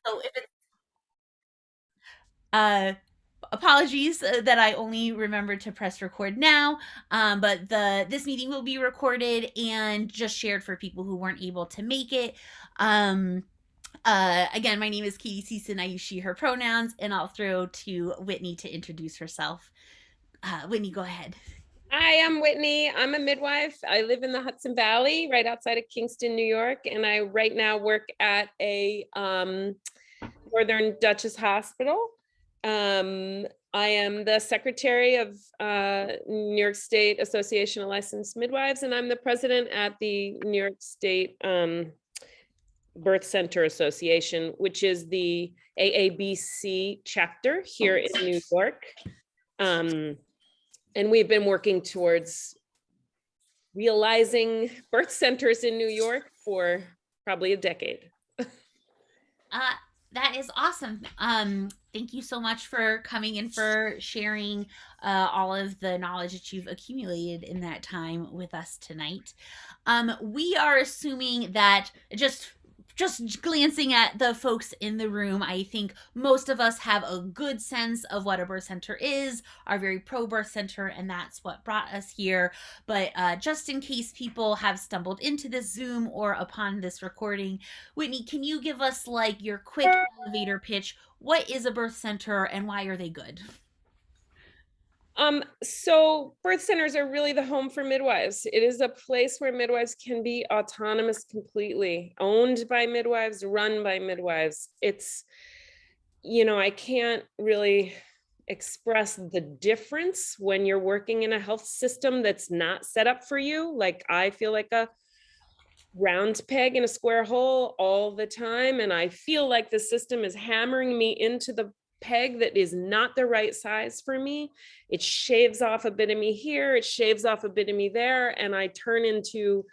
So if it's uh apologies that I only remembered to press record now. But the this meeting will be recorded and just shared for people who weren't able to make it. Um, Again, my name is Katie Season. I use she, her pronouns, and I'll throw to Whitney to introduce herself. Whitney, go ahead. Hi, I'm Whitney. I'm a midwife. I live in the Hudson Valley, right outside of Kingston, New York, and I right now work at a Northern Dutchess Hospital. I am the secretary of New York State Association of Licensed Midwives, and I'm the president at the New York State Birth Center Association, which is the AABC chapter here in New York. And we've been working towards realizing birth centers in New York for probably a decade. Uh, that is awesome. Thank you so much for coming and for sharing all of the knowledge that you've accumulated in that time with us tonight. We are assuming that just glancing at the folks in the room, I think most of us have a good sense of what a birth center is, are very pro birth center, and that's what brought us here. But just in case people have stumbled into this Zoom or upon this recording, Whitney, can you give us like your quick elevator pitch? What is a birth center and why are they good? So birth centers are really the home for midwives. It is a place where midwives can be autonomous completely, owned by midwives, run by midwives. It's, I can't really express the difference when you're working in a health system that's not set up for you. Like I feel like a round peg in a square hole all the time. And I feel like the system is hammering me into the peg that is not the right size for me. It shaves off a bit of me here, it shaves off a bit of me there, and I turn into,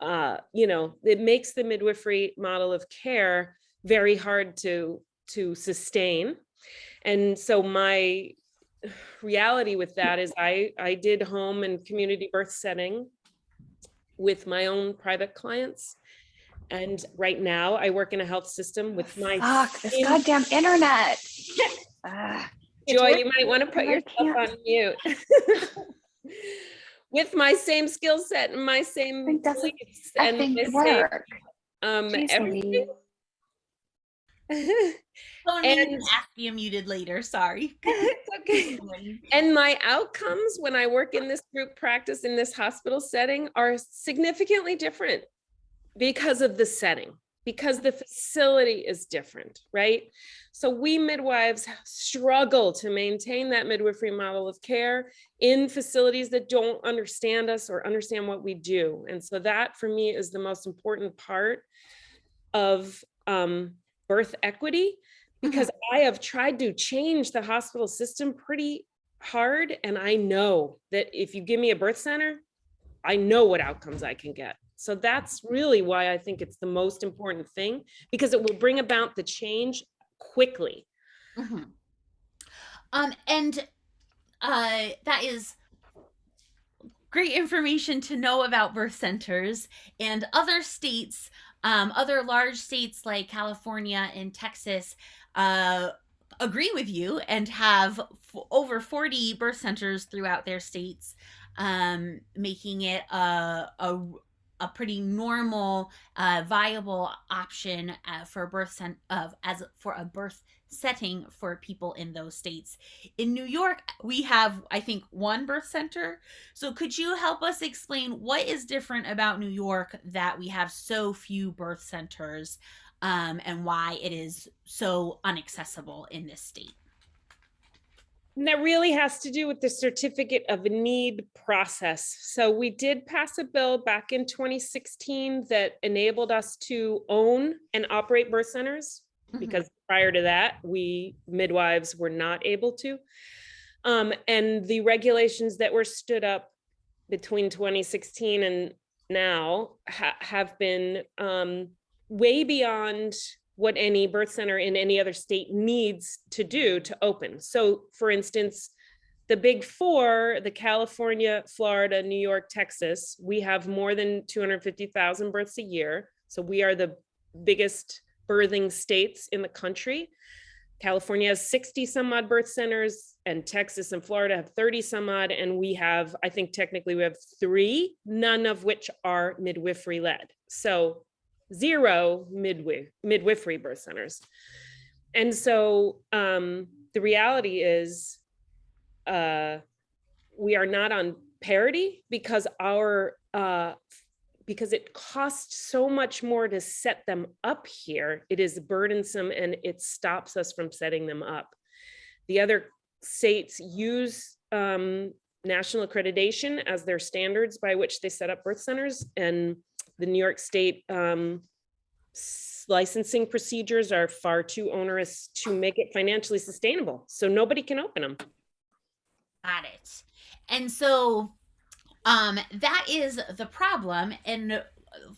it makes the midwifery model of care very hard to sustain. And so my reality with that is I did home and community birth setting with my own private clients. And right now I work in a health system with my Fuck, this goddamn internet. Joy, you might want to put yourself on mute. With my same skill set and my same beliefs and my work. Everything. And ask be muted later. Sorry. It's okay. And my outcomes when I work in this group practice in this hospital setting are significantly different because of the setting, because the facility is different, right? So we midwives struggle to maintain that midwifery model of care in facilities that don't understand us or understand what we do. And so that for me is the most important part of birth equity, because I have tried to change the hospital system pretty hard. And I know that if you give me a birth center, I know what outcomes I can get. So that's really why I think it's the most important thing, because it will bring about the change quickly. And that is great information to know about birth centers. And other states, other large states like California and Texas, agree with you and have over 40 birth centers throughout their states, making it a pretty normal, viable option for for a birth setting for people in those states. In New York, we have, I think, one birth center. So could you help us explain what is different about New York that we have so few birth centers, and why it is so inaccessible in this state? And that really has to do with the certificate of need process. So we did pass a bill back in 2016 that enabled us to own and operate birth centers, because prior to that, we midwives were not able to. And the regulations that were stood up between 2016 and now have been way beyond what any birth center in any other state needs to do to open. So for instance, the big four, the California, Florida, New York, Texas, we have more than 250,000 births a year. So we are the biggest birthing states in the country. California has 60 some odd birth centers, and Texas and Florida have 30 some odd. And we have, I think technically we have 3, none of which are midwifery led. So 0 midwifery birth centers. And so the reality is we are not on parity because because it costs so much more to set them up here. It is burdensome and it stops us from setting them up. The other states use national accreditation as their standards by which they set up birth centers, and the New York State licensing procedures are far too onerous to make it financially sustainable. So nobody can open them. Got it. And so that is the problem. And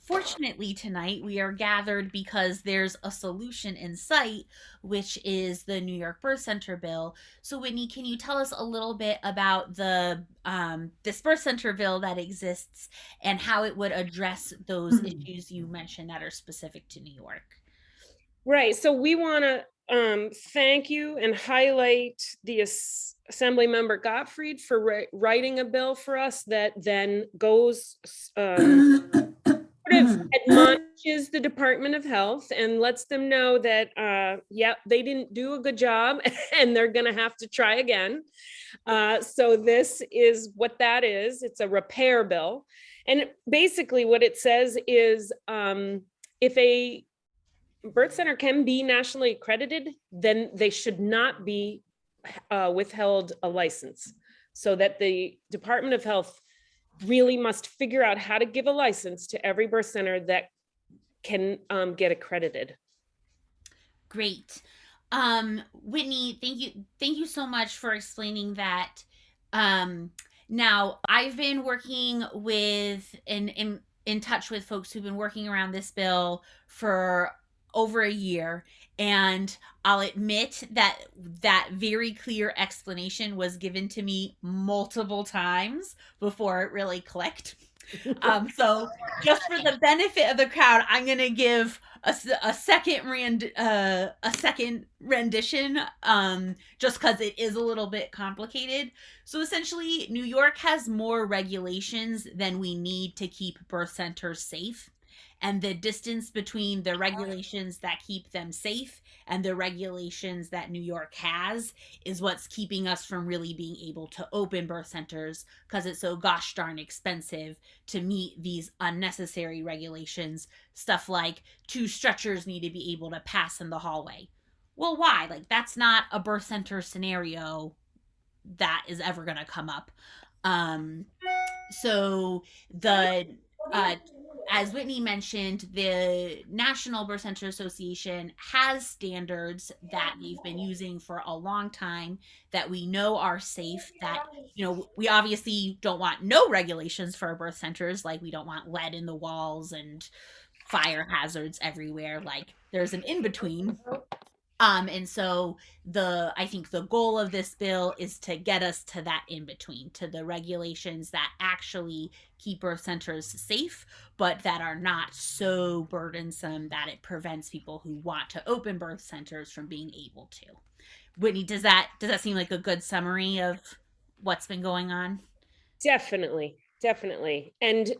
fortunately tonight we are gathered because there's a solution in sight, which is the New York Birth Center bill. So Whitney, can you tell us a little bit about the this birth center bill that exists and how it would address those issues you mentioned that are specific to New York? Right. So we want to thank you and highlight the Assembly Member Gottfried for writing a bill for us that then goes sort of admonishes the Department of Health and lets them know that, they didn't do a good job and they're going to have to try again. So this is what that is. It's a repair bill. And basically what it says is if a birth center can be nationally accredited, then they should not be withheld a license, so that the Department of Health really must figure out how to give a license to every birth center that can get accredited. Great. Whitney, thank you so much for explaining that. Now I've been working with and in touch with folks who've been working around this bill for over a year, and I'll admit that that very clear explanation was given to me multiple times before it really clicked. So just for the benefit of the crowd, I'm gonna give a second rendition, just because it is a little bit complicated. So essentially, New York has more regulations than we need to keep birth centers safe. And the distance between the regulations that keep them safe and the regulations that New York has is what's keeping us from really being able to open birth centers, because it's so gosh darn expensive to meet these unnecessary regulations. Stuff like 2 stretchers need to be able to pass in the hallway. Well, why? Like, that's not a birth center scenario that is ever going to come up. So the as Whitney mentioned, the National Birth Center Association has standards that they've been using for a long time that we know are safe. That, we obviously don't want no regulations for our birth centers. Like, we don't want lead in the walls and fire hazards everywhere. Like, there's an in-between. And so I think the goal of this bill is to get us to that in between, to the regulations that actually keep birth centers safe, but that are not so burdensome that it prevents people who want to open birth centers from being able to. Whitney, does that seem like a good summary of what's been going on? Definitely. And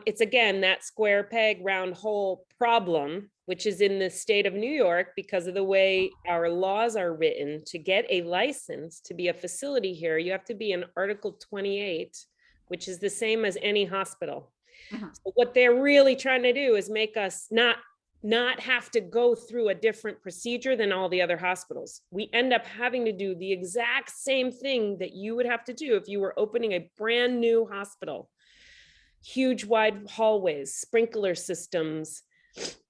it's, again, that square peg round hole problem, which is in the state of New York because of the way our laws are written. To get a license to be a facility here, you have to be in Article 28, which is the same as any hospital. So what they're really trying to do is make us not have to go through a different procedure than all the other hospitals. We end up having to do the exact same thing that you would have to do if you were opening a brand new hospital. Huge wide hallways, sprinkler systems,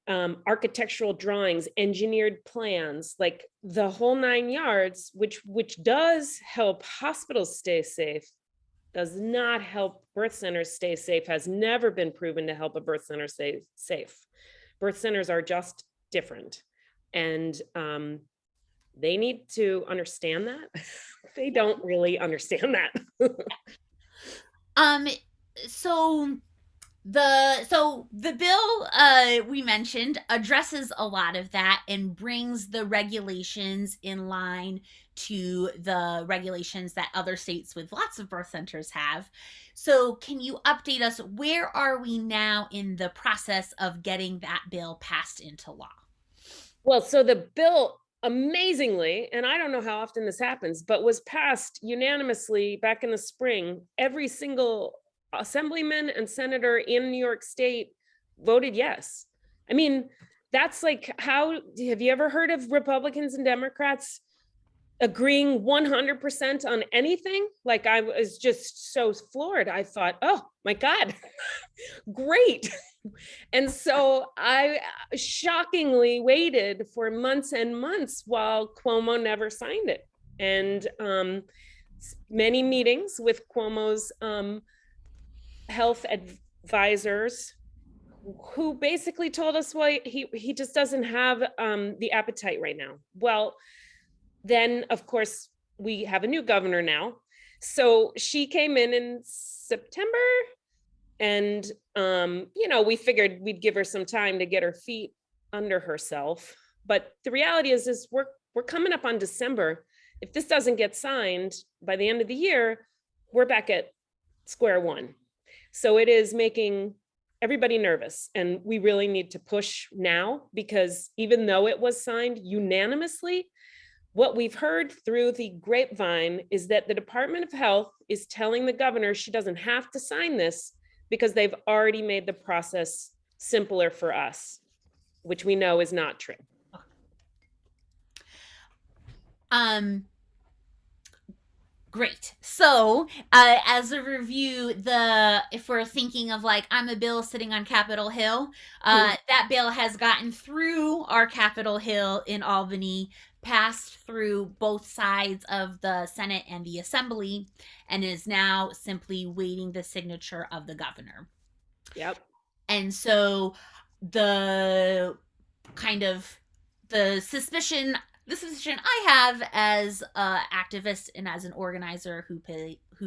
architectural drawings, engineered plans, like the whole 9 yards, which does help hospitals stay safe, does not help birth centers stay safe, has never been proven to help a birth center stay safe. Birth centers are just different, and they need to understand that. They don't really understand that. So The bill we mentioned addresses a lot of that and brings the regulations in line to the regulations that other states with lots of birth centers have. So can you update us, where are we now in the process of getting that bill passed into law? Well, so the bill, amazingly, and I don't know how often this happens, but was passed unanimously back in the spring. Every single assemblyman and senator in New York State voted yes. I mean, that's like, how have you ever heard of Republicans and Democrats agreeing 100% on anything? Like, I was just so floored. I thought, oh my God, great. And so I shockingly waited for months and months while Cuomo never signed it. And many meetings with Cuomo's health advisors, who basically told us, well, he just doesn't have the appetite right now. Well, then of course we have a new governor now. So she came in September, and we figured we'd give her some time to get her feet under herself. But the reality is we're coming up on December. If this doesn't get signed by the end of the year, we're back at square one. So it is making everybody nervous, and we really need to push now, because even though it was signed unanimously, what we've heard through the grapevine is that the Department of Health is telling the governor she doesn't have to sign this because they've already made the process simpler for us, which we know is not true. Great. So, as a review, if we're thinking of like, I'm a bill sitting on Capitol Hill, that bill has gotten through our Capitol Hill in Albany, passed through both sides of the Senate and the Assembly, and is now simply waiting the signature of the governor. Yep. And so the suspicion I have as an activist and as an organizer who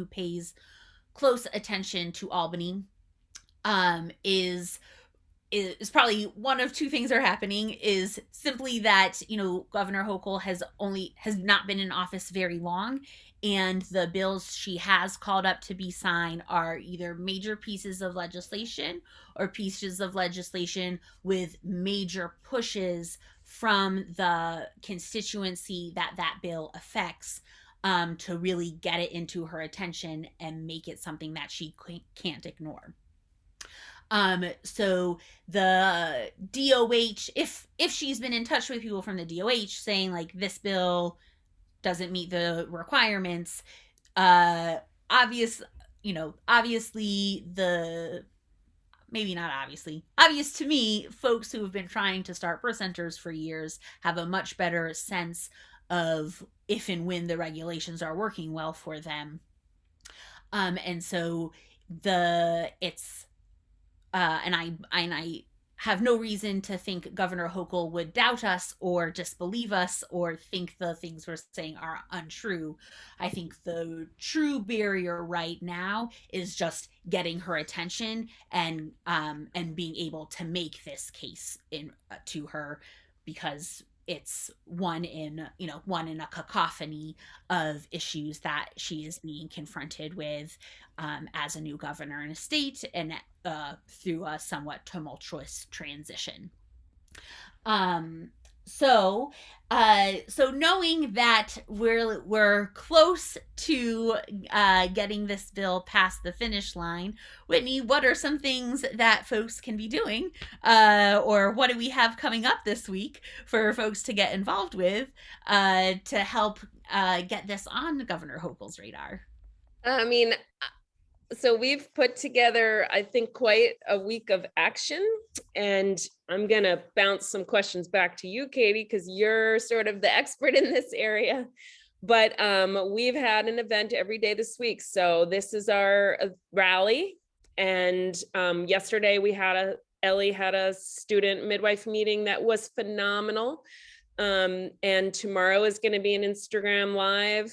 pays close attention to Albany is probably one of two things are happening. Is simply that Governor Hochul has not been in office very long, and the bills she has called up to be signed are either major pieces of legislation or pieces of legislation with major pushes from the constituency that bill affects, to really get it into her attention and make it something that she can't ignore. So the DOH, if she's been in touch with people from the DOH saying like, this bill doesn't meet the requirements, obvious to me, folks who have been trying to start birth centers for years have a much better sense of if and when the regulations are working well for them. And so I have no reason to think Governor Hochul would doubt us or disbelieve us or think the things we're saying are untrue. I think the true barrier right now is just getting her attention and being able to make this case to her, because it's one in a cacophony of issues that she is being confronted with as a new governor in a state, and through a somewhat tumultuous transition. So knowing that we're close to getting this bill past the finish line, Whitney, what are some things that folks can be doing, or what do we have coming up this week for folks to get involved with to help get this on Governor Hochul's radar? I mean, so we've put together, I think, quite a week of action, and I'm going to bounce some questions back to you, Katie, because you're sort of the expert in this area. But we've had an event every day this week. So this is our rally. And yesterday Ellie had a student midwife meeting that was phenomenal. And tomorrow is going to be an Instagram Live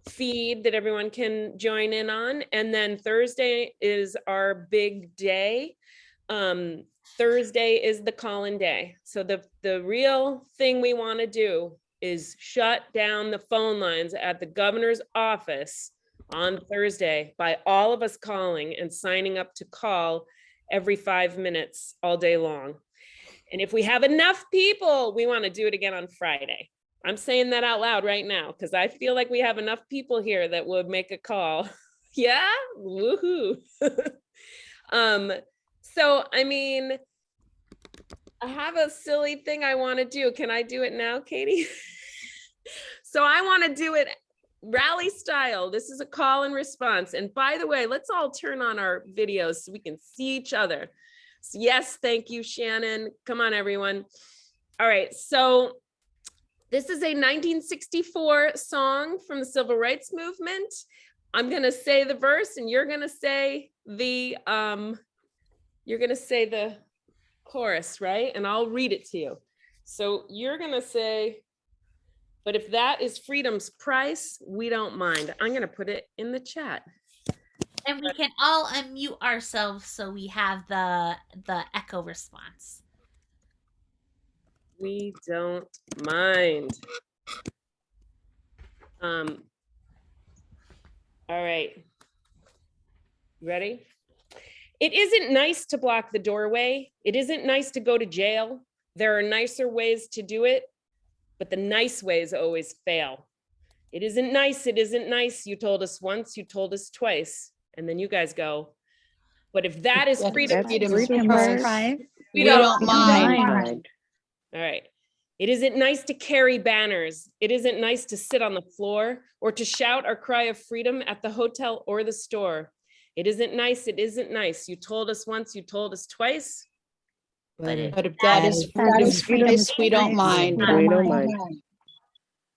feed that everyone can join in on. And then Thursday is our big day. Thursday is the call-in day. So the real thing we want to do is shut down the phone lines at the governor's office on Thursday by all of us calling and signing up to call every 5 minutes all day long. And if we have enough people, we want to do it again on Friday. I'm saying that out loud right now because I feel like we have enough people here that would make a call. Yeah, woohoo. So, I mean, I have a silly thing I want to do. Can I do it now, Katie? So I want to do it rally style. This is a call and response. And by the way, let's all turn on our videos so we can see each other. So yes, thank you, Shannon. Come on, everyone. All right, so this is a 1964 song from the Civil Rights Movement. I'm gonna say the verse and you're gonna say the chorus, right? And I'll read it to you. So you're gonna say, but if that is freedom's price, we don't mind. I'm gonna put it in the chat. And we can all unmute ourselves so we have the echo response. We don't mind. All right. You ready? It isn't nice to block the doorway. It isn't nice to go to jail. There are nicer ways to do it, but the nice ways always fail. It isn't nice. It isn't nice. You told us once, you told us twice. And then you guys go, but if that is freedom, we don't mind. All right. It isn't nice to carry banners. It isn't nice to sit on the floor or to shout our cry of freedom at the hotel or the store. It isn't nice. It isn't nice. You told us once, you told us twice. But if that is freedom, we don't mind.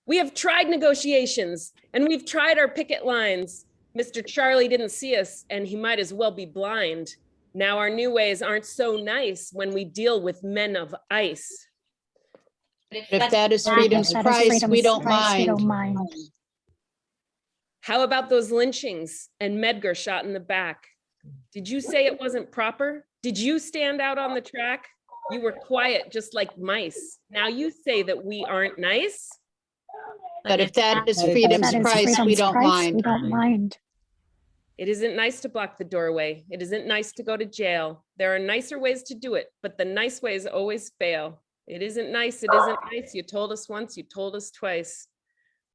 We have tried negotiations and we've tried our picket lines. Mr. Charlie didn't see us and he might as well be blind. Now our new ways aren't so nice when we deal with men of ice. If that is freedom's price, we don't mind. How about those lynchings and Medgar shot in the back? Did you say it wasn't proper? Did you stand out on the track? You were quiet just like mice. Now you say that we aren't nice? But if that is freedom's price, we don't mind. It isn't nice to block the doorway. It isn't nice to go to jail. There are nicer ways to do it, but the nice ways always fail. It isn't nice. It isn't nice. You told us once, you told us twice.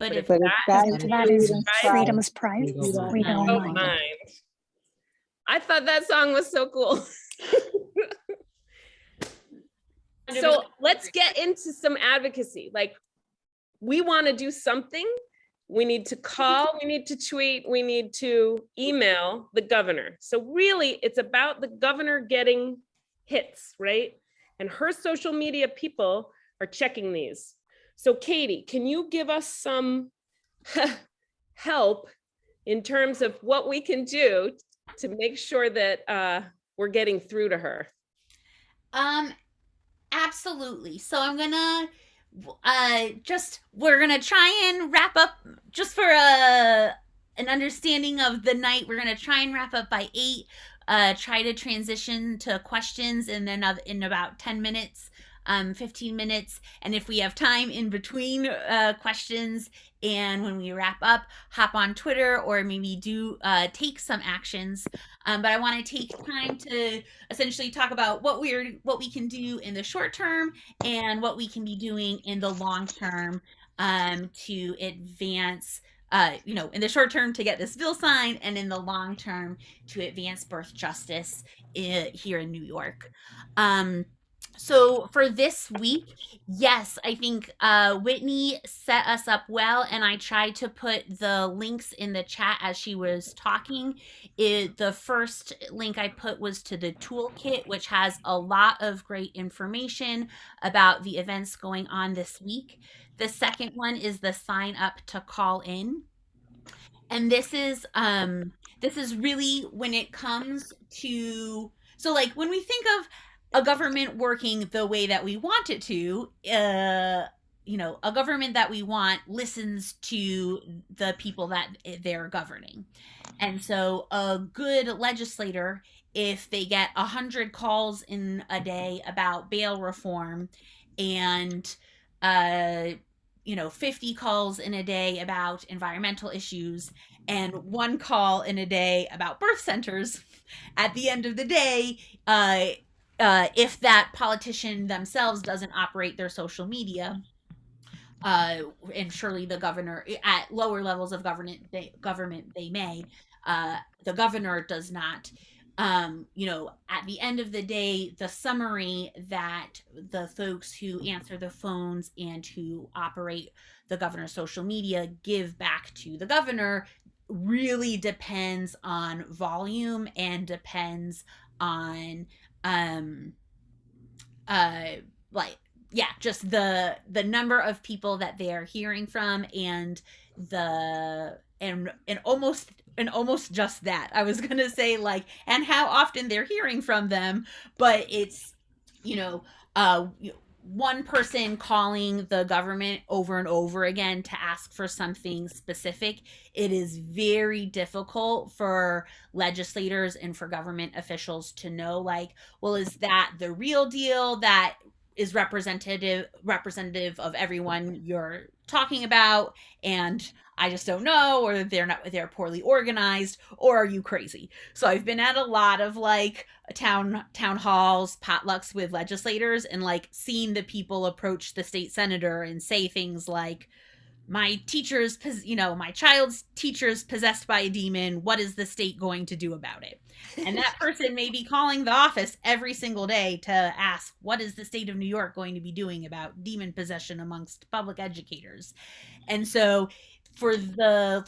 But if that is freedom's price, we don't mind. I thought that song was so cool. So let's get into some advocacy. Like, we want to do something. We need to call, we need to tweet, we need to email the governor. So really, it's about the governor getting hits, right? And her social media people are checking these. So Katie, can you give us some help in terms of what we can do to make sure that we're getting through to her? Absolutely. So I'm gonna we're gonna try and wrap up just for an understanding of the night. We're gonna try and wrap up by 8. Try to transition to questions and then in about 10 minutes, 15 minutes. And if we have time in between questions and when we wrap up, hop on Twitter or maybe do take some actions. But I want to take time to essentially talk about what we can do in the short term and what we can be doing in the long term to advance in the short term to get this bill signed and in the long term to advance birth justice here in New York. So for this week, yes, I think Whitney set us up well, and I tried to put the links in the chat as she was talking. The first link I put was to the toolkit, which has a lot of great information about the events going on this week. The second one is the sign up to call in. And this is really when it comes to, so like when we think of a government working the way that we want it to, a government that we want listens to the people that they're governing. And so a good legislator, if they get 100 calls in a day about bail reform and 50 calls in a day about environmental issues and one call in a day about birth centers, at the end of the day, if that politician themselves doesn't operate their social media, and surely the governor at lower levels of government they may, the governor does not. At the end of the day, the summary that the folks who answer the phones and who operate the governor's social media give back to the governor really depends on volume and depends on like, yeah, just the number of people that they are hearing from and almost just that. I was gonna say, like, and how often they're hearing from them, but it's you know uh one person calling the government over and over again to ask for something specific. It is very difficult for legislators and for government officials to know, like, well, is that the real deal that is representative of everyone you're talking about, and I just don't know, or they're poorly organized, or are you crazy? So I've been at a lot of like town halls, potlucks with legislators, and like seen the people approach the state senator and say things like, my child's teacher's possessed by a demon. What is the state going to do about it? And that person may be calling the office every single day to ask, what is the state of New York going to be doing about demon possession amongst public educators? And so for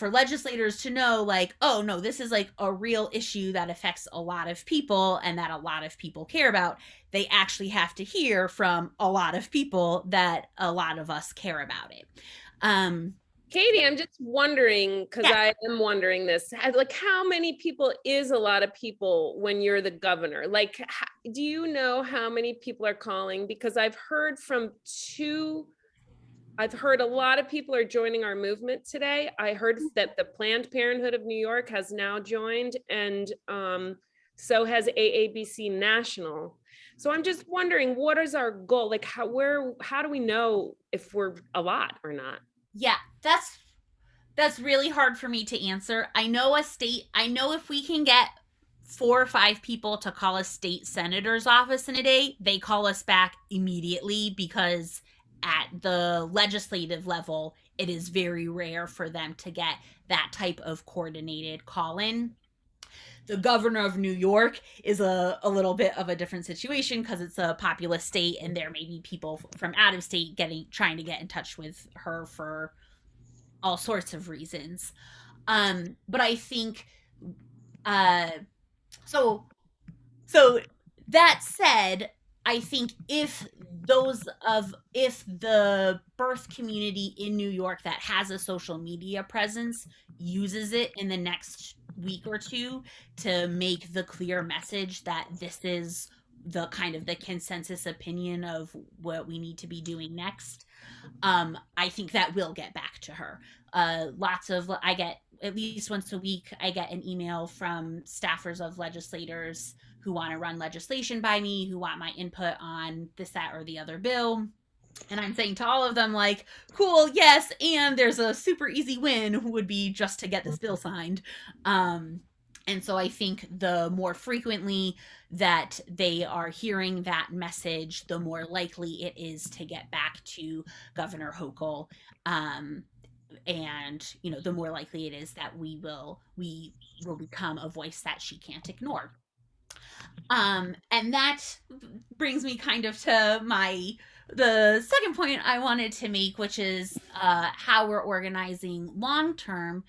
legislators to know, like, oh no, this is like a real issue that affects a lot of people and that a lot of people care about, they actually have to hear from a lot of people that a lot of us care about it. Katie, I'm just wondering, because Yeah. I am wondering this, like, how many people is a lot of people when you're the governor? Like, do you know how many people are calling? Because I've heard a lot of people are joining our movement today. I heard that the Planned Parenthood of New York has now joined, and so has AABC National. So I'm just wondering, what is our goal? Like, how do we know if we're a lot or not? Yeah, that's really hard for me to answer. I know if we can get 4 or 5 people to call a state senator's office in a day, they call us back immediately, because at the legislative level, it is very rare for them to get that type of coordinated call in. The governor of New York is a little bit of a different situation because it's a populous state, and there may be people from out of state trying to get in touch with her for all sorts of reasons. But I think so that said, I think if the birth community in New York that has a social media presence uses it in the next week or two to make the clear message that this is the kind of the consensus opinion of what we need to be doing next, I think that will get back to her. I get at least once a week, I get an email from staffers of legislators who want to run legislation by me, who want my input on this, that, or the other bill. And I'm saying to all of them, like, cool, yes, and there's a super easy win would be just to get this bill signed. And so I think the more frequently that they are hearing that message, the more likely it is to get back to Governor Hochul. And the more likely it is that we will become a voice that she can't ignore. And that brings me kind of to the second point I wanted to make, which is how we're organizing long term,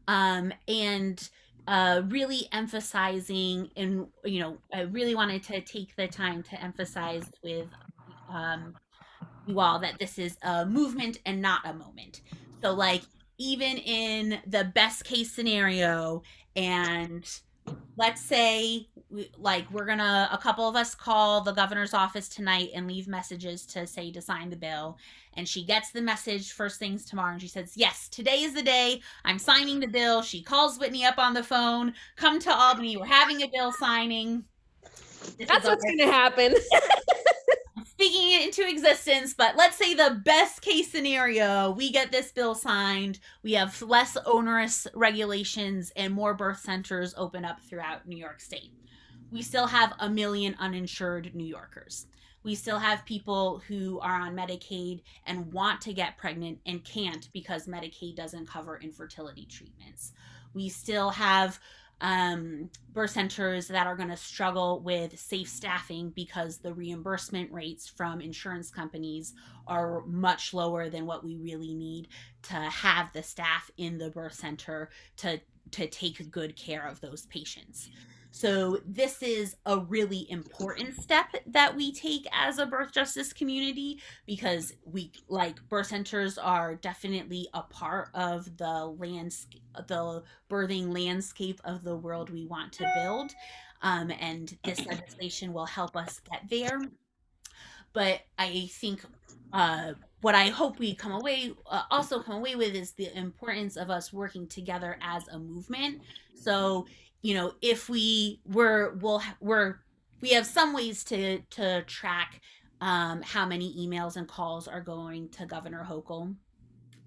and really emphasizing, and I really wanted to take the time to emphasize with you all that this is a movement and not a moment. So, like, even in the best case scenario, and let's say a couple of us call the governor's office tonight and leave messages to say to sign the bill, and she gets the message first things tomorrow and she says, yes, today is the day, I'm signing the bill. She calls Whitney up on the phone, come to Albany, we're having a bill signing. That's what's going to happen. Speaking it into existence, but let's say the best case scenario, we get this bill signed, we have less onerous regulations, and more birth centers open up throughout New York State. We still have 1 million uninsured New Yorkers. We still have people who are on Medicaid and want to get pregnant and can't because Medicaid doesn't cover infertility treatments. We still have birth centers that are going to struggle with safe staffing because the reimbursement rates from insurance companies are much lower than what we really need to have the staff in the birth center to take good care of those patients. So this is a really important step that we take as a birth justice community, because birth centers are definitely a part of the birthing landscape of the world we want to build. And this legislation will help us get there. But I think what I hope we also come away with is the importance of us working together as a movement. So, if we have some ways to track how many emails and calls are going to Governor Hochul.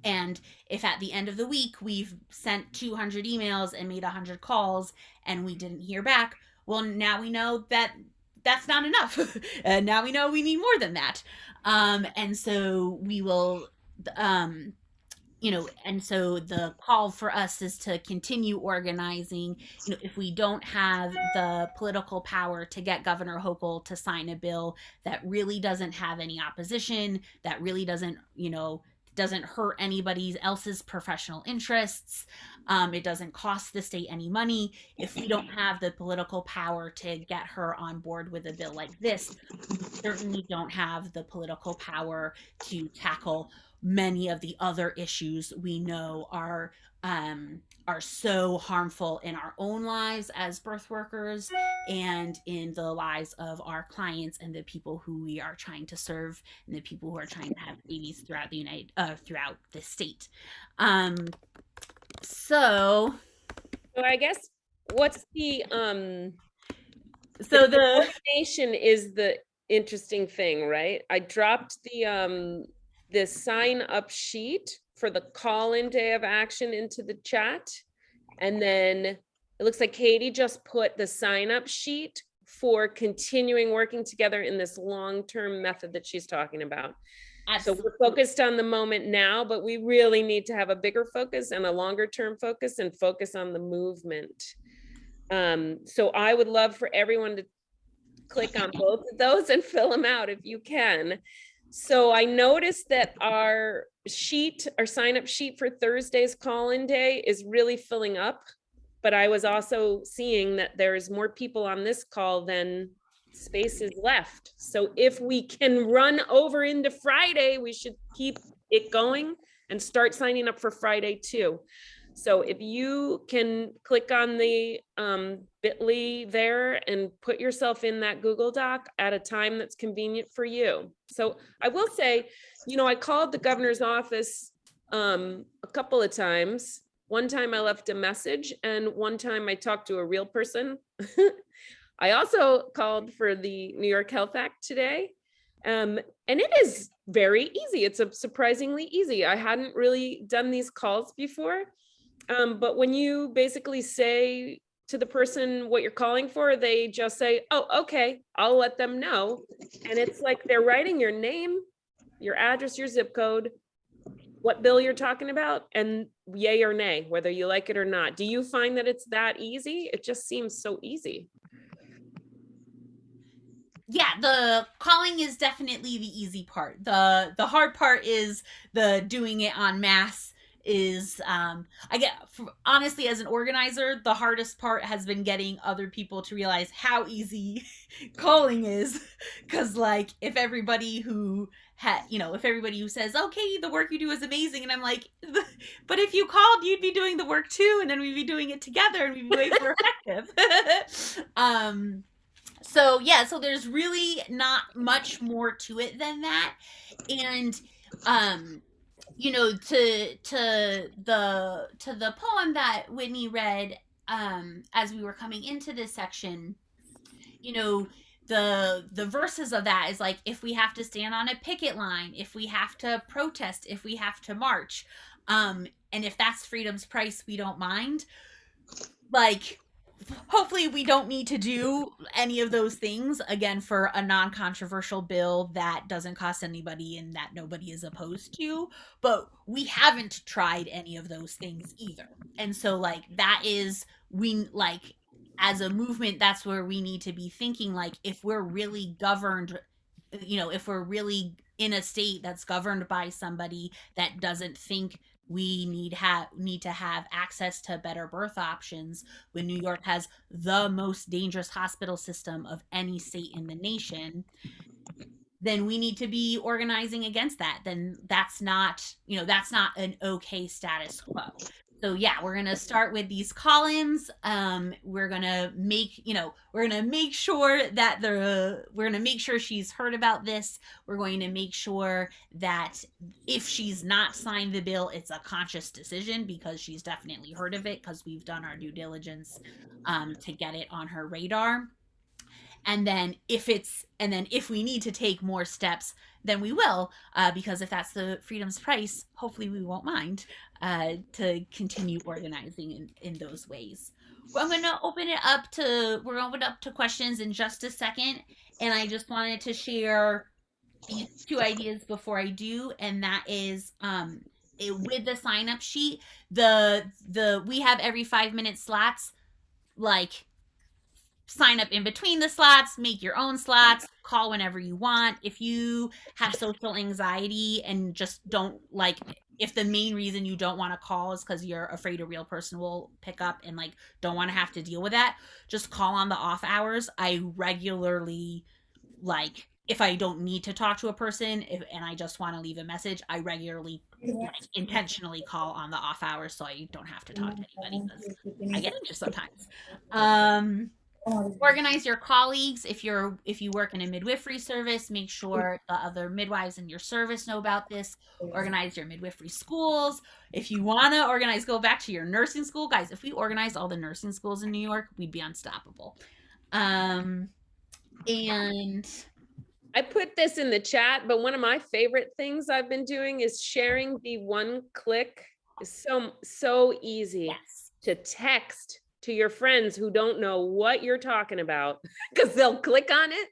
And if at the end of the week we've sent 200 emails and made 100 calls and we didn't hear back, well, now we know that that's not enough. Now we know we need more than that. And so we will, and so the call for us is to continue organizing. If we don't have the political power to get Governor Hochul to sign a bill that really doesn't have any opposition, that really doesn't hurt anybody else's professional interests, it doesn't cost the state any money. If we don't have the political power to get her on board with a bill like this, we certainly don't have the political power to tackle many of the other issues we know are so harmful in our own lives as birth workers and in the lives of our clients and the people who we are trying to serve and the people who are trying to have babies throughout the state. So I guess what's the so the coordination is the interesting thing, right? I dropped the sign up sheet for the call-in day of action into the chat. And then it looks like Katie just put the sign up sheet for continuing working together in this long-term method that she's talking about. Absolutely. So we're focused on the moment now, but we really need to have a bigger focus and a longer term focus and focus on the movement. So I would love for everyone to click on both of those and fill them out if you can. So I noticed that our sign up sheet for Thursday's call-in day is really filling up, but I was also seeing that there's more people on this call than spaces left. So if we can run over into Friday, we should keep it going and start signing up for Friday too. So if you can click on the bit.ly there and put yourself in that Google Doc at a time that's convenient for you. So I will say, I called the governor's office a couple of times. One time I left a message and one time I talked to a real person. I also called for the New York Health Act today. And it is very easy. It's surprisingly easy. I hadn't really done these calls before. But when you basically say to the person what you're calling for, they just say, oh, okay, I'll let them know. And it's like they're writing your name, your address, your zip code, what bill you're talking about, and yay or nay, whether you like it or not. Do you find that it's that easy? It just seems so easy. Yeah, the calling is definitely the easy part. The hard part is the doing it en masse. Honestly, as an organizer, the hardest part has been getting other people to realize how easy calling is. Because if everybody who if everybody who says, okay, the work you do is amazing, and I'm like, but if you called, you'd be doing the work too, and then we'd be doing it together, and we'd be way more effective. So yeah, so there's really not much more to it than that. And to the poem that Whitney read as we were coming into this section, the verses of that is like, if we have to stand on a picket line, if we have to protest, if we have to march, and if that's freedom's price, we don't mind. Like, hopefully we don't need to do any of those things again for a non-controversial bill that doesn't cost anybody and that nobody is opposed to, but we haven't tried any of those things either. And so like that is, we like, as a movement, that's where we need to be thinking, like, if we're really governed, if we're really in a state that's governed by somebody that doesn't think we need to have access to better birth options, when New York has the most dangerous hospital system of any state in the nation, then we need to be organizing against that. Then that's not an okay status quo. So yeah, we're gonna start with these call-ins. We're gonna make sure that we're gonna make sure she's heard about this. We're going to make sure that if she's not signed the bill, it's a conscious decision because she's definitely heard of it, because we've done our due diligence to get it on her radar. And then if we need to take more steps, then we will, because if that's the freedom's price, hopefully we won't mind to continue organizing in those ways. Well, I'm going to open it up to questions in just a second. And I just wanted to share these two ideas before I do. And that is with the sign up sheet, we have every 5-minute slots, like, sign up in between the slots, make your own slots, call whenever you want. If you have social anxiety and just don't like, if the main reason you don't want to call is because you're afraid a real person will pick up and like don't want to have to deal with that, just call on the off hours. I regularly, like, if I don't need to talk to a person and I just want to leave a message, I regularly intentionally call on the off hours so I don't have to talk to anybody, because I get anxious sometimes. Organize your colleagues. If you work in a midwifery service, make sure the other midwives in your service know about this. Organize your midwifery schools. If you want to organize, go back to your nursing school. Guys, if we organized all the nursing schools in New York, we'd be unstoppable. And I put this in the chat, but one of my favorite things I've been doing is sharing the one click. Is so easy. yes. To text to your friends who don't know what you're talking about, because they'll click on it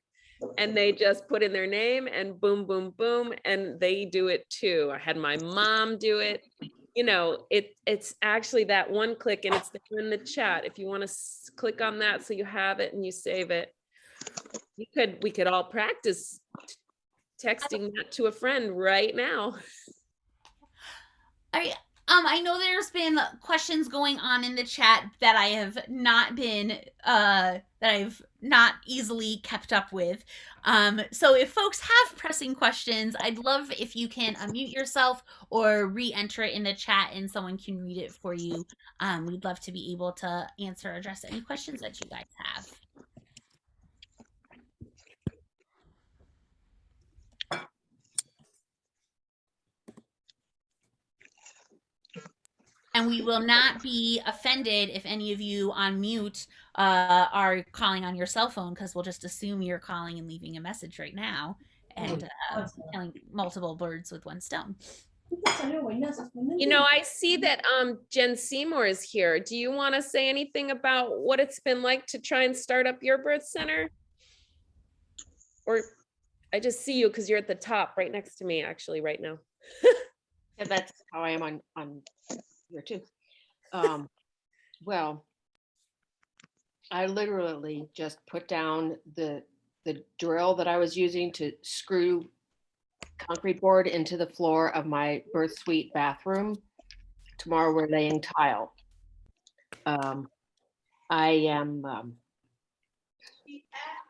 and they just put in their name and boom, boom, boom, and they do it too. I had my mom do it. It's actually that one click, and it's in the chat. If you want to click on that so you have it and you save it, we could all practice texting that to a friend right now. I know there's been questions going on in the chat that I have not been that I've not easily kept up with. So if folks have pressing questions, I'd love if you can unmute yourself or re-enter it in the chat and someone can read it for you. We'd love to be able to address any questions that you guys have. And we will not be offended if any of you on mute are calling on your cell phone, because we'll just assume you're calling and leaving a message right now and killing multiple birds with one stone. I see that Jen Seymour is here. Do you want to say anything about what it's been like to try and start up your birth center? Or I just see you because you're at the top right next to me actually right now. Yeah, that's how I am on here too. Well, I literally just put down the drill that I was using to screw concrete board into the floor of my birth suite bathroom. Tomorrow we're laying tile. I am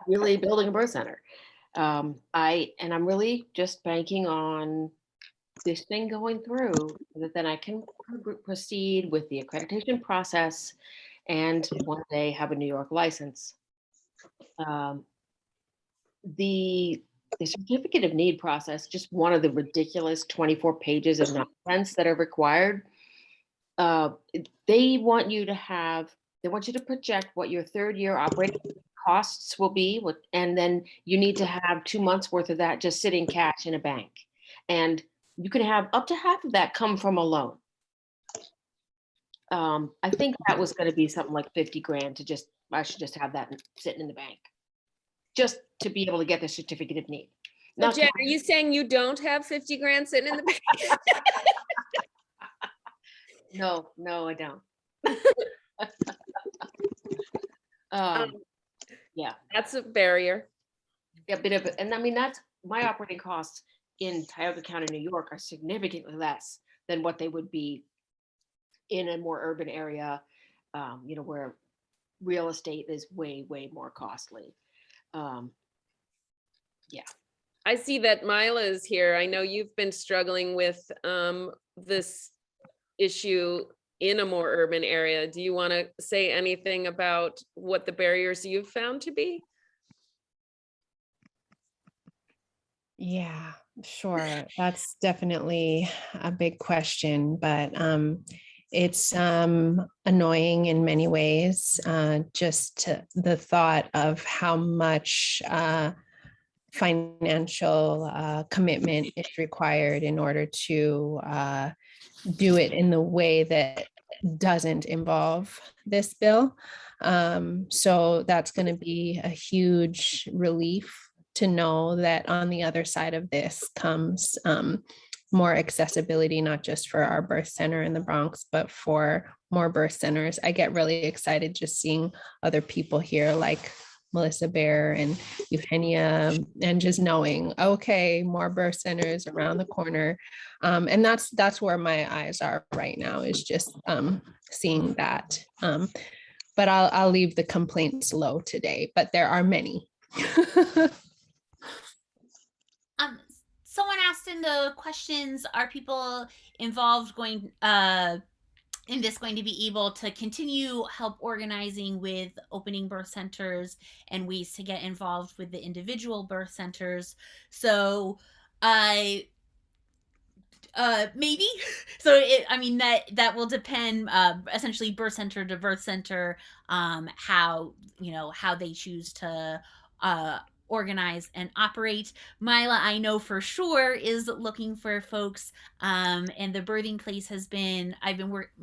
really building a birth center. I'm really just banking on this thing going through so that then I can proceed with the accreditation process and one day have a New York license. Um, the certificate of need process, just one of the ridiculous 24 pages of nonsense that are required. They want you to project what your third year operating costs will be, and then you need to have 2 months worth of that just sitting cash in a bank. And you can have up to half of that come from a loan. I think that was going to be something like 50 grand I should just have that sitting in the bank just to be able to get the certificate of need. So Now, Jen, are you saying you don't have 50 grand sitting in the bank? no, I don't. Yeah, That's a barrier. a bit of it. And I mean, that's my operating costs in Tioga County, New York are significantly less than what they would be in a more urban area, where real estate is way, way more costly. Yeah. I see that Mila is here. I know you've been struggling with this issue in a more urban area. Do you want to say anything about what the barriers you've found to be? Yeah, sure. That's definitely a big question, but it's annoying in many ways. Just the thought of how much financial commitment is required in order to do it in the way that doesn't involve this bill. So that's going to be a huge relief to know that on the other side of this comes more accessibility, not just for our birth center in the Bronx, but for more birth centers. I get really excited just seeing other people here like Melissa Bear and Eugenia, and just knowing, okay, more birth centers around the corner. And that's where my eyes are right now, is just seeing that. But I'll leave the complaints low today, but there are many. Someone asked in the questions, are people involved in this going to be able to continue help organizing with opening birth centers and ways to get involved with the individual birth centers? So maybe. So that will depend essentially birth center to birth center, how they choose to organize and operate. Mila, I know for sure, is looking for folks, and the birthing place Mila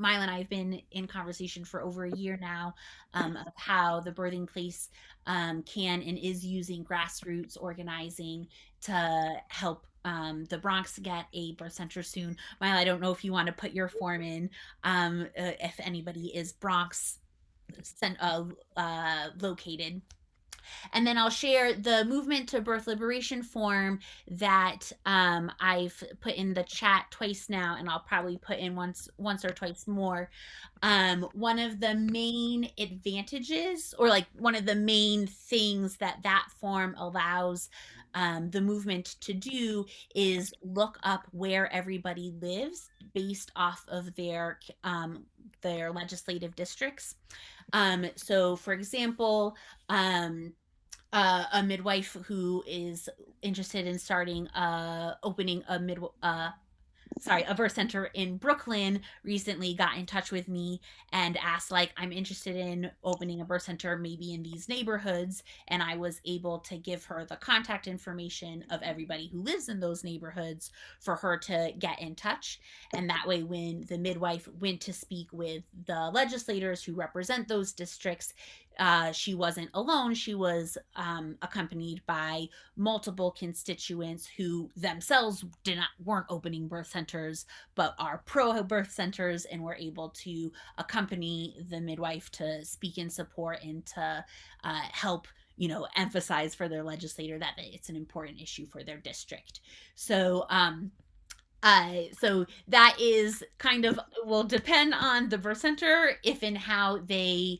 and I have been in conversation for over a year now, of how the birthing place can and is using grassroots organizing to help the Bronx get a birth center soon. Mila, I don't know if you want to put your form in, if anybody is Bronx located. And then I'll share the Movement to Birth Liberation form that I've put in the chat twice now, and I'll probably put in once or twice more. One of the main advantages, or like one of the main things that form allows the movement to do, is look up where everybody lives based off of their legislative districts. So for example, a midwife who is interested in opening a birth center in Brooklyn recently got in touch with me and asked, like, I'm interested in opening a birth center maybe in these neighborhoods, and I was able to give her the contact information of everybody who lives in those neighborhoods for her to get in touch. And that way, when the midwife went to speak with the legislators who represent those districts, she wasn't alone. She was accompanied by multiple constituents who themselves weren't opening birth centers, but are pro birth centers, and were able to accompany the midwife to speak in support and to help emphasize for their legislator that it's an important issue for their district. So so that is kind of, will depend on the birth center if and how they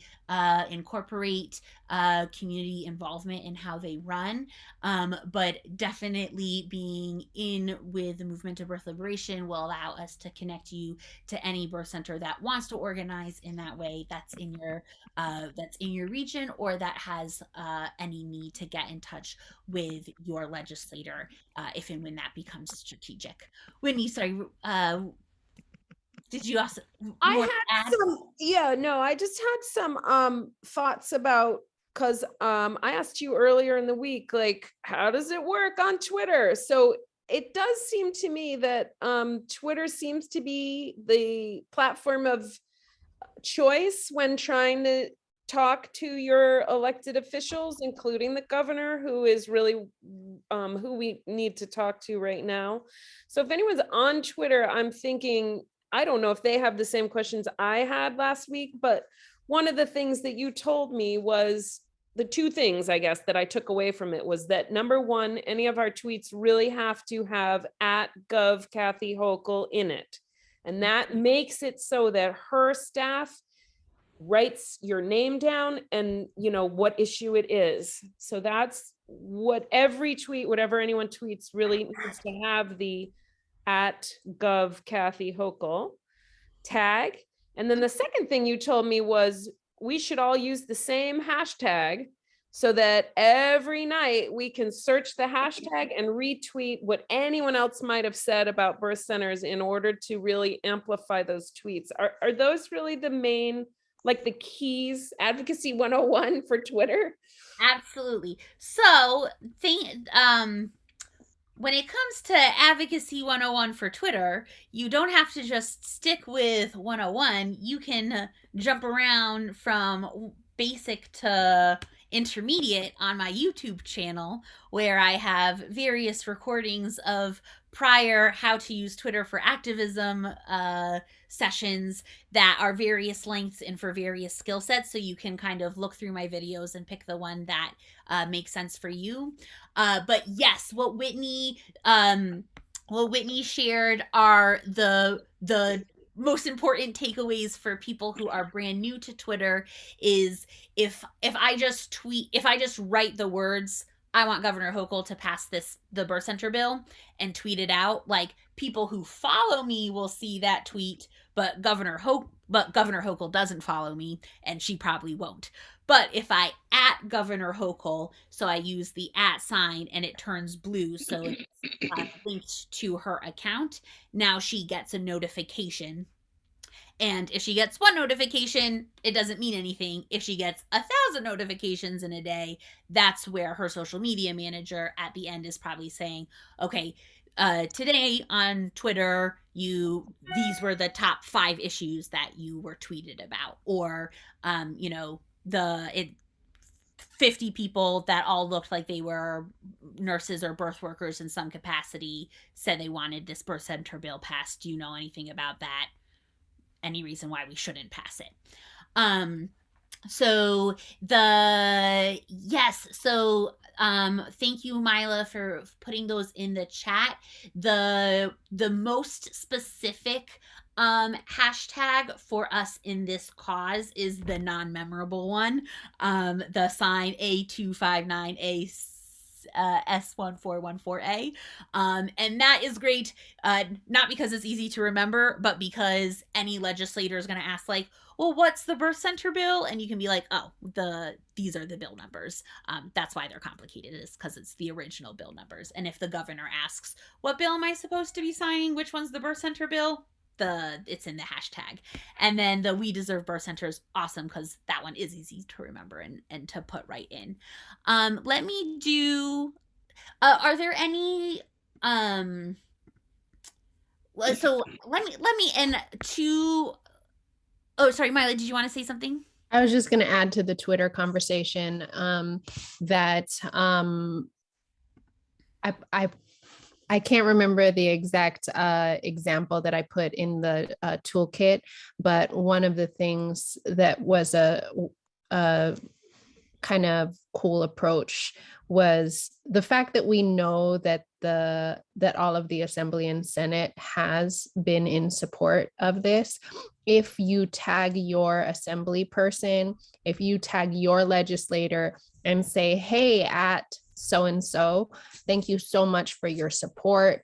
incorporate community involvement in how they run. But definitely being in with the Movement to Birth Liberation will allow us to connect you to any birth center that wants to organize in that way, that's in your region, or that has any need to get in touch with your legislator if and when that becomes strategic. Whitney, sorry, did you also I want to had add? I just had some thoughts about, because I asked you earlier in the week, like, how does it work on Twitter? So it does seem to me that Twitter seems to be the platform of choice when trying to talk to your elected officials, including the governor, who is really who we need to talk to right now. So if anyone's on Twitter, I'm thinking, I don't know if they have the same questions I had last week, but one of the things that you told me was, the two things I guess that I took away from it was that, number one, any of our tweets really have to have @Gov Kathy Hochul in it. And that makes it so that her staff writes your name down and what issue it is. So that's what every tweet, whatever anyone tweets, really needs to have the @Gov Kathy Hochul tag. And then the second thing you told me was, we should all use the same hashtag so that every night we can search the hashtag and retweet what anyone else might have said about birth centers in order to really amplify those tweets. Are those really the main, like, the keys, advocacy 101 for Twitter? Absolutely. So when it comes to advocacy 101 for Twitter, you don't have to just stick with 101. You can jump around from basic to intermediate on my YouTube channel, where I have various recordings of prior how to use Twitter for activism sessions that are various lengths and for various skill sets. So you can kind of look through my videos and pick the one that makes sense for you. But yes, what Whitney shared are the most important takeaways for people who are brand new to Twitter. Is if I just write the words, I want Governor Hochul to pass the birth center bill, and tweet it out, like, people who follow me will see that tweet, but Governor Hochul doesn't follow me, and she probably won't. But if I @Governor Hochul, so I use the @ and it turns blue, so it's linked to her account, now she gets a notification. And if she gets one notification, it doesn't mean anything. If she gets 1,000 notifications in a day, that's where her social media manager at the end is probably saying, okay, today on Twitter, these were the top 5 issues that you were tweeted about, or 50 people that all looked like they were nurses or birth workers in some capacity said they wanted this birth center bill passed. Do you know anything about that? Any reason why we shouldn't pass it? So thank you, Mila, for putting those in the chat. The most specific hashtag for us in this cause is the non-memorable one, the sign A259A S1414A. And that is great, not because it's easy to remember, but because any legislator is going to ask, like, well, what's the birth center bill? And you can be like, oh, these are the bill numbers. That's why they're complicated, is because it's the original bill numbers. And if the governor asks, what bill am I supposed to be signing? Which one's the birth center bill? It's in the hashtag. And then the We Deserve Birth Center is awesome because that one is easy to remember and to put right in. Let me do, are there any, so let me, and oh, sorry, Mila, did you want to say something? I was just going to add to the Twitter conversation that I can't remember the exact example that I put in the toolkit, but one of the things that was a kind of cool approach was the fact that we know that all of the Assembly and Senate has been in support of this. if you tag your assembly person, if you tag your legislator and say, hey, at so-and-so, thank you so much for your support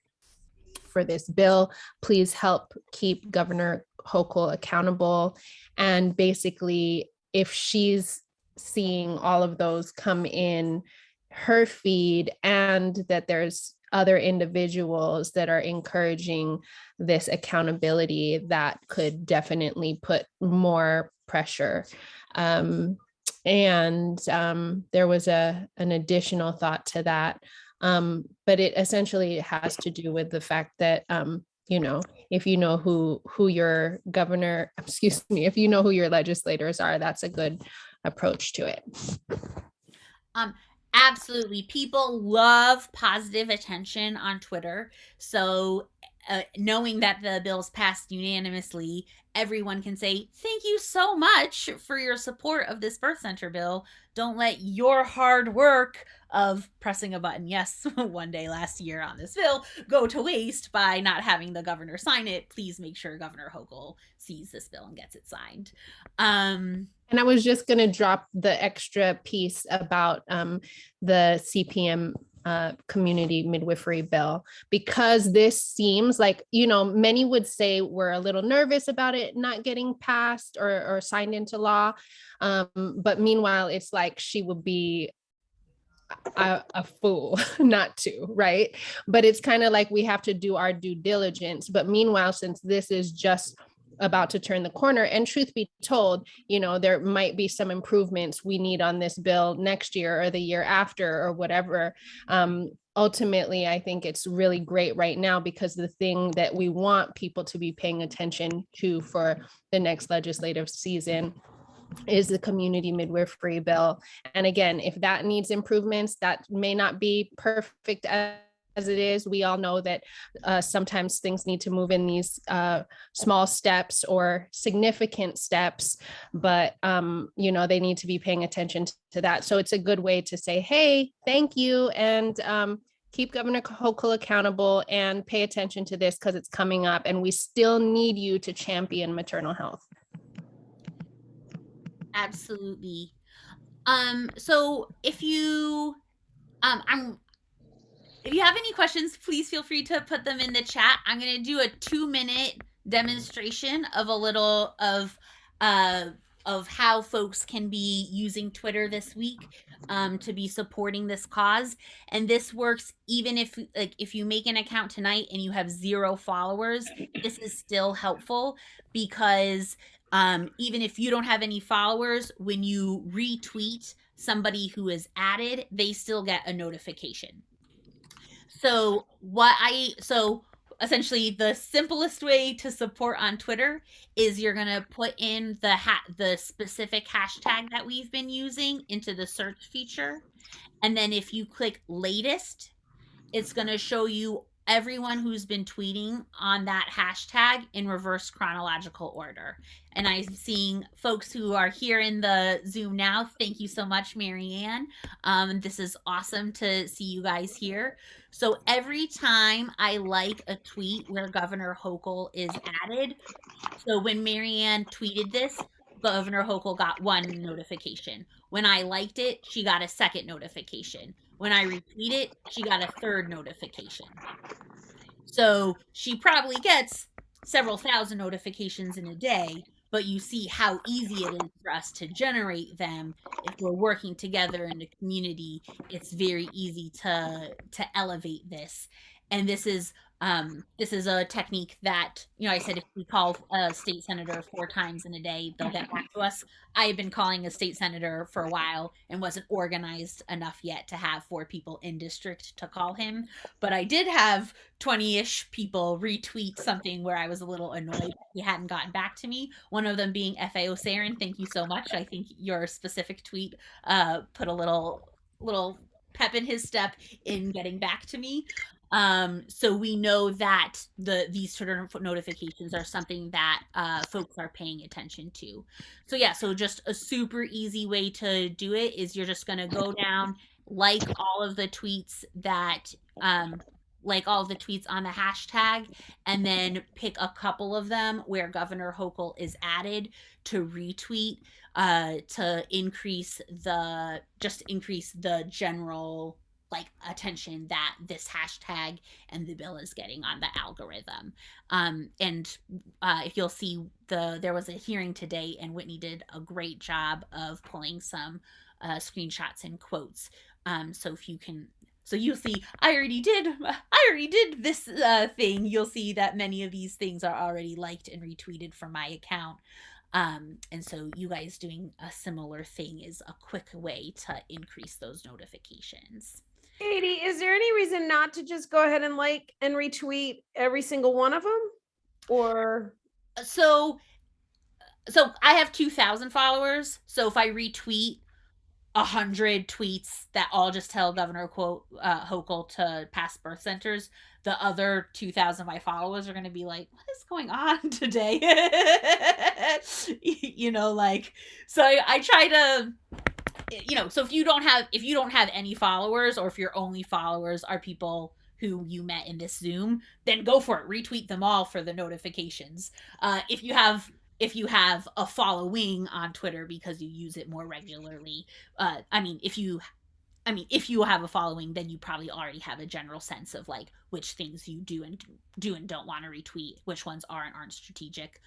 for this bill. Please help keep Governor Hochul accountable. And basically, if she's seeing all of those come in her feed and that there's other individuals that are encouraging this accountability, that could definitely put more pressure. There was an additional thought to that. But it essentially has to do with the fact that, if you know who your governor, excuse me, if you know who your legislators are, that's a good approach to it. Absolutely. People love positive attention on Twitter. So knowing that the bill's passed unanimously, everyone can say, thank you so much for your support of this birth center bill. Don't let your hard work of pressing a button, yes, one day last year on this bill, go to waste by not having the governor sign it. Please make sure Governor Hochul sees this bill and gets it signed. And I was just going to drop the extra piece about the CPM community midwifery bill, because this seems like, many would say we're a little nervous about it not getting passed or signed into law. But meanwhile, it's like she would be a fool not to, right? But it's kind of like we have to do our due diligence. But meanwhile, since this is just about to turn the corner, and truth be told, there might be some improvements we need on this bill next year or the year after or whatever. Ultimately, I think it's really great right now, because the thing that we want people to be paying attention to for the next legislative season is the community midwifery bill. And again, if that needs improvements, that may not be perfect as it is. We all know that sometimes things need to move in these small steps or significant steps, but they need to be paying attention to that. So it's a good way to say, hey, thank you, and keep Governor Hochul accountable and pay attention to this because it's coming up, and we still need you to champion maternal health. Absolutely. So if you if you have any questions, please feel free to put them in the chat. I'm going to do a 2-minute demonstration of a little of how folks can be using Twitter this week to be supporting this cause. And this works even if you make an account tonight and you have 0 followers, this is still helpful, because even if you don't have any followers, when you retweet somebody who is added, they still get a notification. So essentially the simplest way to support on Twitter is you're going to put in the specific hashtag that we've been using into the search feature. And then if you click latest, it's going to show you everyone who's been tweeting on that hashtag in reverse chronological order. And I'm seeing folks who are here in the Zoom now. Thank you so much, Marianne. This is awesome to see you guys here. So every time I like a tweet where Governor Hochul is added, so when Marianne tweeted this, Governor Hochul got 1 notification. When I liked it, she got a 2nd notification. When I retweet it, she got a 3rd notification. So she probably gets several thousand notifications in a day, but you see how easy it is for us to generate them. If we're working together in the community, it's very easy to elevate this. And this is a technique that, I said if we call a state senator 4 times in a day, they'll get back to us. I have been calling a state senator for a while and wasn't organized enough yet to have 4 people in district to call him. But I did have 20-ish people retweet something where I was a little annoyed that he hadn't gotten back to me. One of them being FAO Saren. Thank you so much. I think your specific tweet put a little pep in his step in getting back to me. So we know that these sort of notifications are something that folks are paying attention to. So yeah, so just a super easy way to do it is you're just going to go down, like all of the tweets that like all of the tweets on the hashtag, and then pick a couple of them where Governor Hochul is added to retweet, to increase the general like attention that this hashtag and the bill is getting on the algorithm. And if you'll see, there was a hearing today, and Whitney did a great job of pulling some screenshots and quotes. So if you can, so you'll see, I already did this thing. You'll see that many of these things are already liked and retweeted from my account. And so you guys doing a similar thing is a quick way to increase those notifications. Katie, is there any reason not to just go ahead and like and retweet every single one of them? Or So I have 2,000 followers. So if I retweet 100 tweets that all just tell Governor Hochul to pass birth centers, the other 2,000 of my followers are going to be like, what is going on today? You know, like, so I try to, you know, so if you don't have any followers, or if your only followers are people who you met in this Zoom, then go for it. Retweet them all for the notifications. If you have a following on Twitter because you use it more regularly, if you have a following, then you probably already have a general sense of like which things you do and don't want to retweet, which ones are and aren't strategic.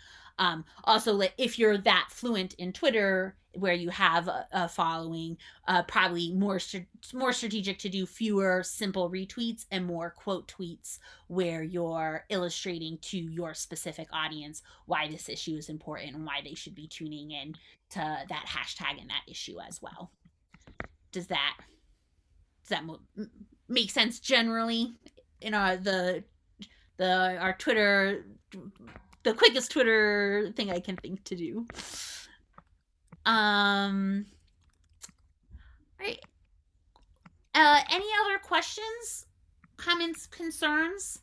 Also, if you're that fluent in Twitter where you have a following, probably more strategic to do fewer simple retweets and more quote tweets where you're illustrating to your specific audience why this issue is important and why they should be tuning in to that hashtag and that issue as well. Does that make sense generally? In our Twitter, the quickest Twitter thing I can think to do. Right. Any other questions, comments, concerns?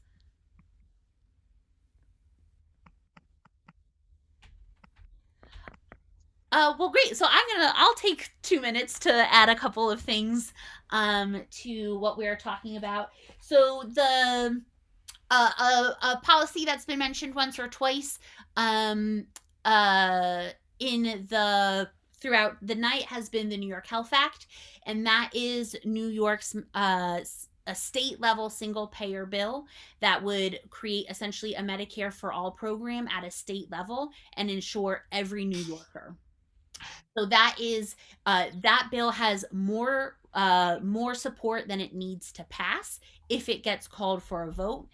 Well, great. So I'll take 2 minutes to add a couple of things to what we're talking about. So the a policy that's been mentioned once or twice throughout the night has been the New York Health Act, and that is New York's a state level single payer bill that would create essentially a Medicare for all program at a state level and ensure every New Yorker. So that is that bill has more support than it needs to pass if it gets called for a vote.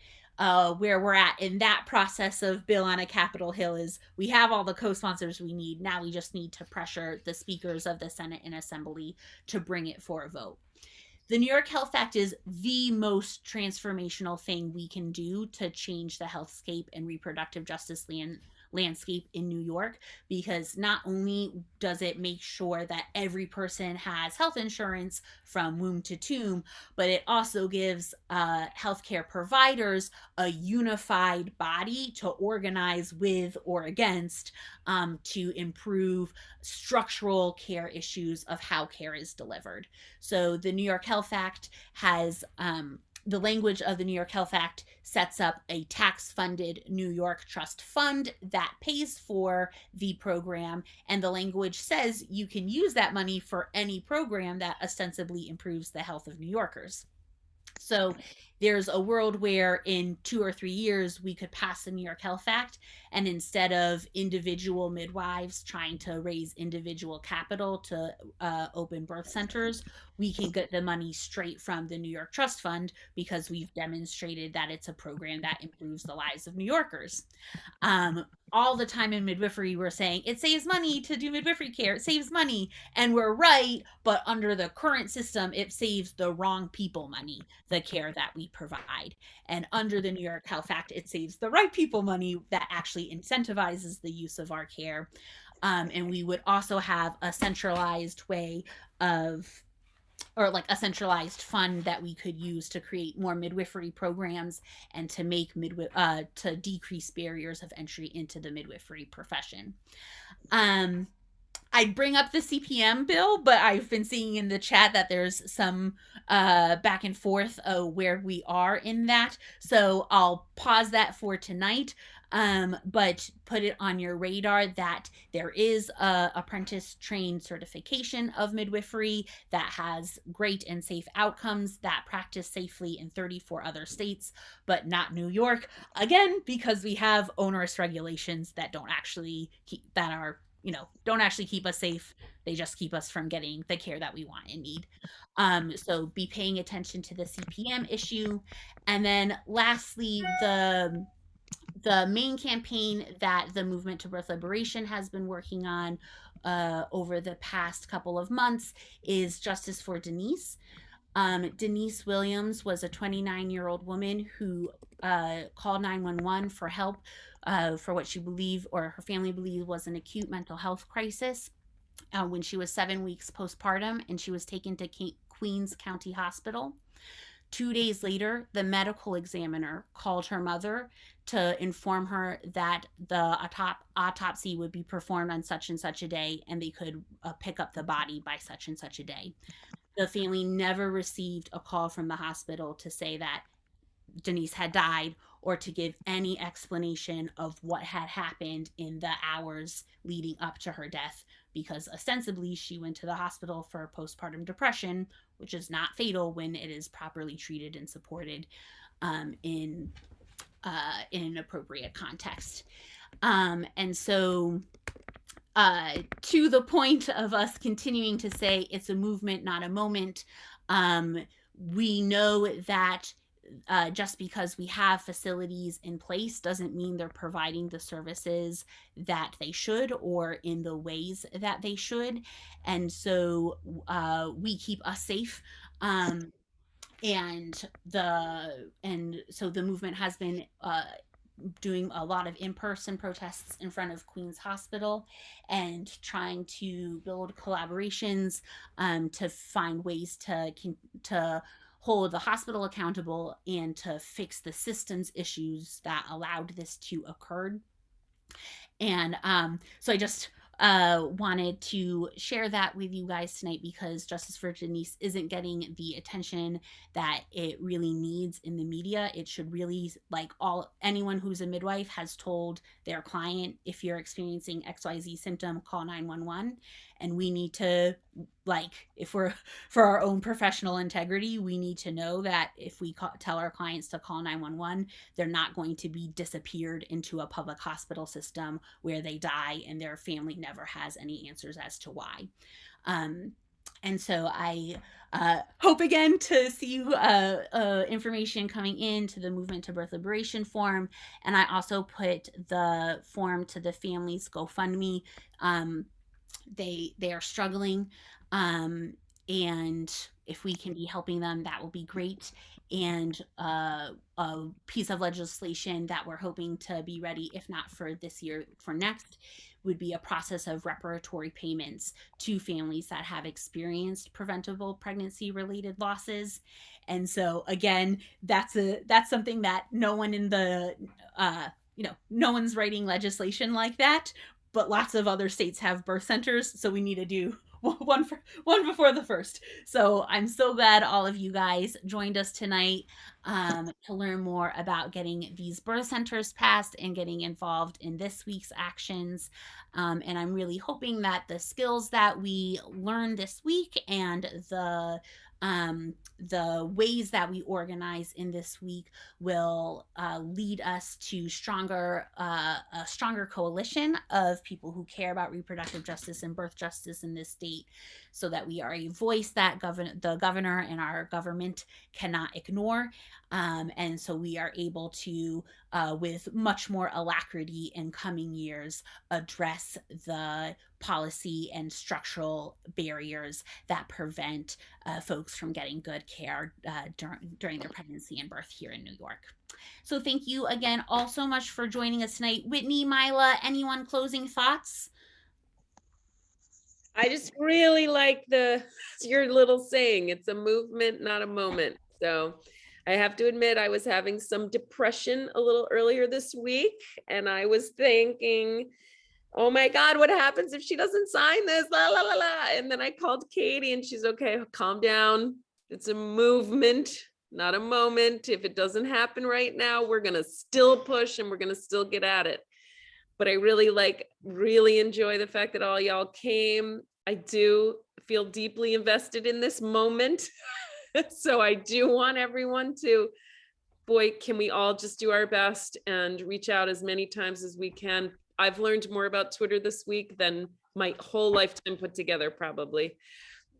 Where we're at in that process of bill on a Capitol Hill is we have all the co-sponsors we need. Now we just need to pressure the speakers of the Senate and Assembly to bring it for a vote. The New York Health Act is the most transformational thing we can do to change the healthscape and reproductive justice landscape in New York, because not only does it make sure that every person has health insurance from womb to tomb, but it also gives healthcare providers a unified body to organize with or against to improve structural care issues of how care is delivered. So the New York Health Act has the language of the New York Health Act sets up a tax-funded New York Trust Fund that pays for the program, and the language says you can use that money for any program that ostensibly improves the health of New Yorkers. So there's a world where in 2 or 3 years we could pass the New York Health Act, and instead of individual midwives trying to raise individual capital to open birth centers, we can get the money straight from the New York Trust Fund because we've demonstrated that it's a program that improves the lives of New Yorkers. All the time in midwifery, we're saying it saves money to do midwifery care. It saves money. And we're right. But under the current system, it saves the wrong people money, the care that we provide. And under the New York Health Act, it saves the right people money that actually incentivizes the use of our care. And we would also have a centralized way of, or like a centralized fund that we could use to create more midwifery programs and to make to decrease barriers of entry into the midwifery profession. I'd bring up the CPM bill, but I've been seeing in the chat that there's some back and forth where we are in that. So I'll pause that for tonight. But put it on your radar that there is a apprentice trained certification of midwifery that has great and safe outcomes that practice safely in 34 other states, but not New York. Again, because we have onerous regulations that don't actually don't actually keep us safe. They just keep us from getting the care that we want and need. So be paying attention to the CPM issue. And then lastly, the main campaign that the Movement to Birth Liberation has been working on over the past couple of months is Justice for Denise. Denise Williams was a 29-year-old woman who called 911 for help for what she believed, or her family believed, was an acute mental health crisis when she was 7 weeks postpartum, and she was taken to Queens County Hospital. 2 days later, the medical examiner called her mother to inform her that the autopsy would be performed on such and such a day, and they could pick up the body by such and such a day. The family never received a call from the hospital to say that Denise had died or to give any explanation of what had happened in the hours leading up to her death, because ostensibly she went to the hospital for postpartum depression, which is not fatal when it is properly treated and supported in an appropriate context. And so to the point of us continuing to say it's a movement, not a moment, we know that just because we have facilities in place doesn't mean they're providing the services that they should or in the ways that they should. And so we keep us safe. And so the movement has been doing a lot of in-person protests in front of Queens Hospital and trying to build collaborations to find ways to hold the hospital accountable and to fix the systems issues that allowed this to occur. And so I just wanted to share that with you guys tonight, because Justice for Denise isn't getting the attention that it really needs in the media. It should really, like, anyone who's a midwife has told their client, if you're experiencing XYZ symptom, call 911. And we need to, if we're, for our own professional integrity, we need to know that if we tell our clients to call 911, they're not going to be disappeared into a public hospital system where they die and their family never has any answers as to why. And so I hope again to see you information coming in to the Movement to Birth Liberation form. And I also put the form to the family's GoFundMe. They are struggling, and if we can be helping them, that will be great. And a piece of legislation that we're hoping to be ready, if not for this year, for next, would be a process of reparatory payments to families that have experienced preventable pregnancy related losses. And so again, that's something that no one in the no one's writing legislation like that, but lots of other states have birth centers, so we need to do one before the first. So I'm so glad all of you guys joined us tonight to learn more about getting these birth centers passed and getting involved in this week's actions. And I'm really hoping that the skills that we learned this week and the ways that we organize in this week will lead us to a stronger coalition of people who care about reproductive justice and birth justice in this state, so that we are a voice that the governor and our government cannot ignore. And so we are able to, with much more alacrity in coming years, address the policy and structural barriers that prevent folks from getting good care during their pregnancy and birth here in New York. So thank you again all so much for joining us tonight. Whitney, Mila, anyone closing thoughts? I just really like your little saying, it's a movement, not a moment. So I have to admit, I was having some depression a little earlier this week, and I was thinking, oh my God, what happens if she doesn't sign this? La, la, la, la. And then I called Katie and she's okay, calm down. It's a movement, not a moment. If it doesn't happen right now, we're going to still push and we're going to still get at it. But I really enjoy the fact that all y'all came. I do feel deeply invested in this moment. So I do want everyone to, boy, can we all just do our best and reach out as many times as we can. I've learned more about Twitter this week than my whole lifetime put together, probably.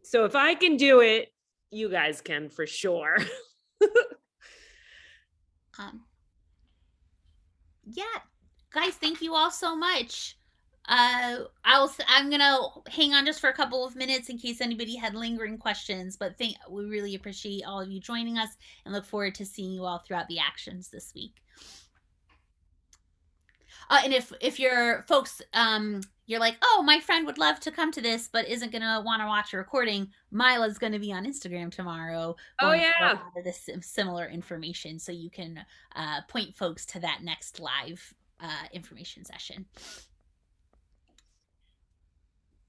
So if I can do it, you guys can for sure. Yeah, guys, thank you all so much. I'm gonna hang on just for a couple of minutes in case anybody had lingering questions, but we really appreciate all of you joining us and look forward to seeing you all throughout the actions this week. And if you're folks, you're like, oh, my friend would love to come to this, but isn't gonna want to watch a recording, Mila's gonna be on Instagram tomorrow. Oh yeah, a lot of this similar information, so you can point folks to that next live information session.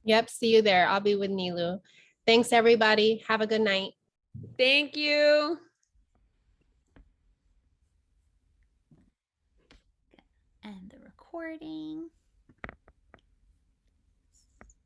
Yep, see you there. I'll be with Nilu. Thanks, everybody. Have a good night. thank you. And the recording.